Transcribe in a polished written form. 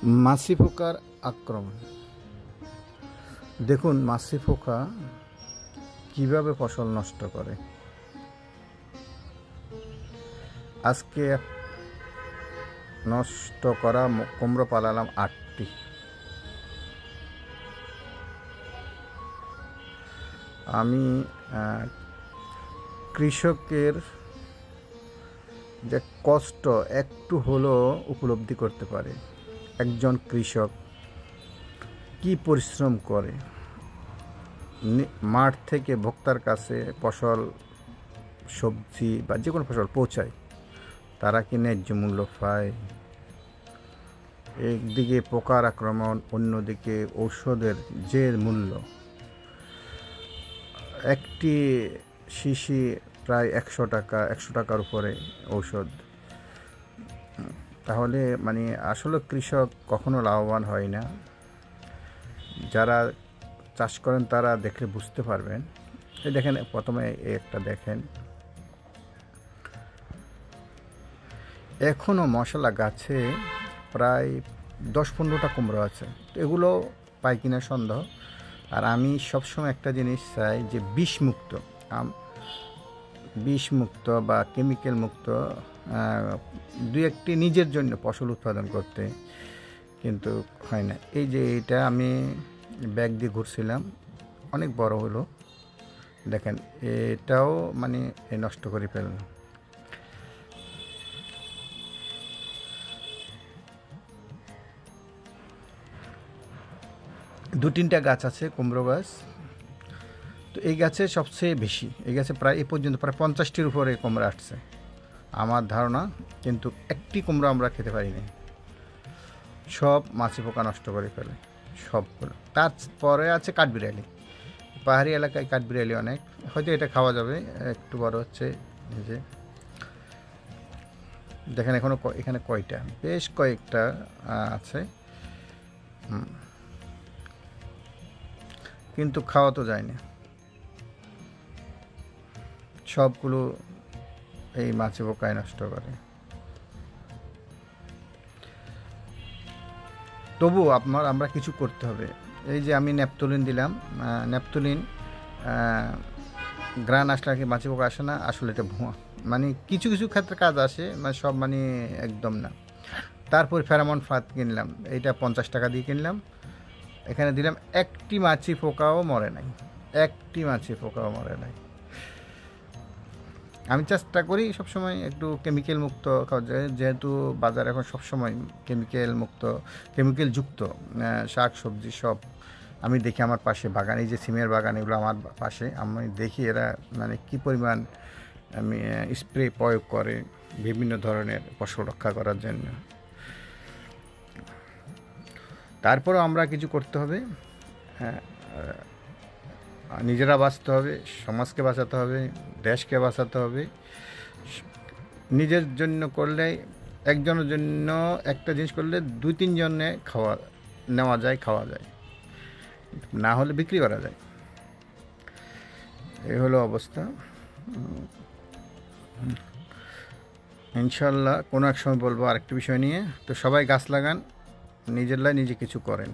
মাছি পোকার আক্রমণ। দেখুন মাছি পোকা কিভাবে ফসল নষ্ট করে। আজকে নষ্ট করা কুমড়ো পালালাম 8টি। আমি কৃষকের যে কষ্ট একটু হলেও উপলব্ধি করতে পারে। একজন কৃষক কি পরিশ্রম করে মাঠ থেকে ভোক্তার কাছে ফসল, সবজি বা যে কোনো ফসল পৌঁছায়, তারা কি ন্যায্য মূল্য পায়? একদিকে পোকার আক্রমণ, অন্যদিকে ঔষধের যে মূল্য, একটি শিশি প্রায় 100 টাকা, 100 টাকার উপরে ঔষধ। তাহলে আসলে কৃষক কখনো লাভবান হয় না। যারা চাষ করেন তারা দেখলে বুঝতে পারবেন। এই দেখেন, প্রথমে একটা দেখেন, এখনও মশলা গাছে প্রায় 10-15টা কুমড়ো আছে। তো এগুলো পাই কিনা সন্দেহ। আর আমি সবসময় একটা জিনিস চাই যে বিষমুক্ত বা কেমিক্যাল মুক্ত দুই একটি নিজের জন্য ফসল উৎপাদন করতে, কিন্তু হয় না। এই যে এটা আমি ব্যাগ দিয়ে ঘুরছিলাম, অনেক বড় হলো, দেখেন এটাও নষ্ট করে ফেলল। দু তিনটা গাছ আছে কুমড়ো গাছ, তো এই গাছে সবচেয়ে বেশি, এই গাছে প্রায় এ পর্যন্ত প্রায় 50টির উপরে কুমড়ো আসছে আমার ধারণা, কিন্তু একটি কুমড়ো আমরা খেতে পারিনি। সব মাছি পোকা নষ্ট করে ফেলে সবগুলো। তারপরে আছে কাঠবিড়ালি। পাহাড়ি এলাকায় কাঠবিড়ালি অনেক, হয়তো এটা খাওয়া যাবে। একটু বড় হচ্ছে, যে দেখেন এখানে কয়টা, বেশ কয়েকটা আছে, কিন্তু খাওয়া তো যায় না। সবগুলো এই মাছি পোকায় নষ্ট করে। তবু আমরা কিছু করতে হবে। এই যে আমি ন্যাপথলিন দিলাম, ন্যাপথলিন গ্রান আসলে কি মাছি পোকা আসে না? আসলে এটা ভুয়া। কিছু কিছু ক্ষেত্রে কাজ আসে, সব একদম না। তারপর ফেরামন ফাঁদ কিনলাম, এইটা 50 টাকা দিয়ে কিনলাম। এখানে দিলাম, একটি মাছি পোকাও মরে নাই, একটি মাছি পোকাও মরে নাই। আমি চেষ্টা করি সবসময় একটু কেমিক্যাল মুক্ত খাওয়া যায়, যেহেতু বাজার এখন সবসময় কেমিক্যাল যুক্ত শাক সবজি সব। আমি দেখি আমার পাশে বাগান, এই যে সিমের বাগান, এগুলো আমার পাশে, আমি দেখি এরা কী পরিমাণ স্প্রে প্রয়োগ করে বিভিন্ন ধরনের ফসল রক্ষা করার জন্য। তারপরেও আমরা কিছু করতে হবে। হ্যাঁ, নিজেরা বাঁচতে হবে, সমাজকে বাঁচাতে হবে, দেশকে বাঁচাতে হবে। নিজের জন্য করলে, একজনের জন্য একটা জিনিস করলে 2-3 জনে নেওয়া যায়, খাওয়া যায়, না হলে বিক্রি করা যায়। এই হলো অবস্থা। ইনশাল্লাহ কোনো এক সময় বলবো আরেকটি বিষয় নিয়ে। তো সবাই গাছ লাগান, নিজের লাই নিজে কিছু করেন।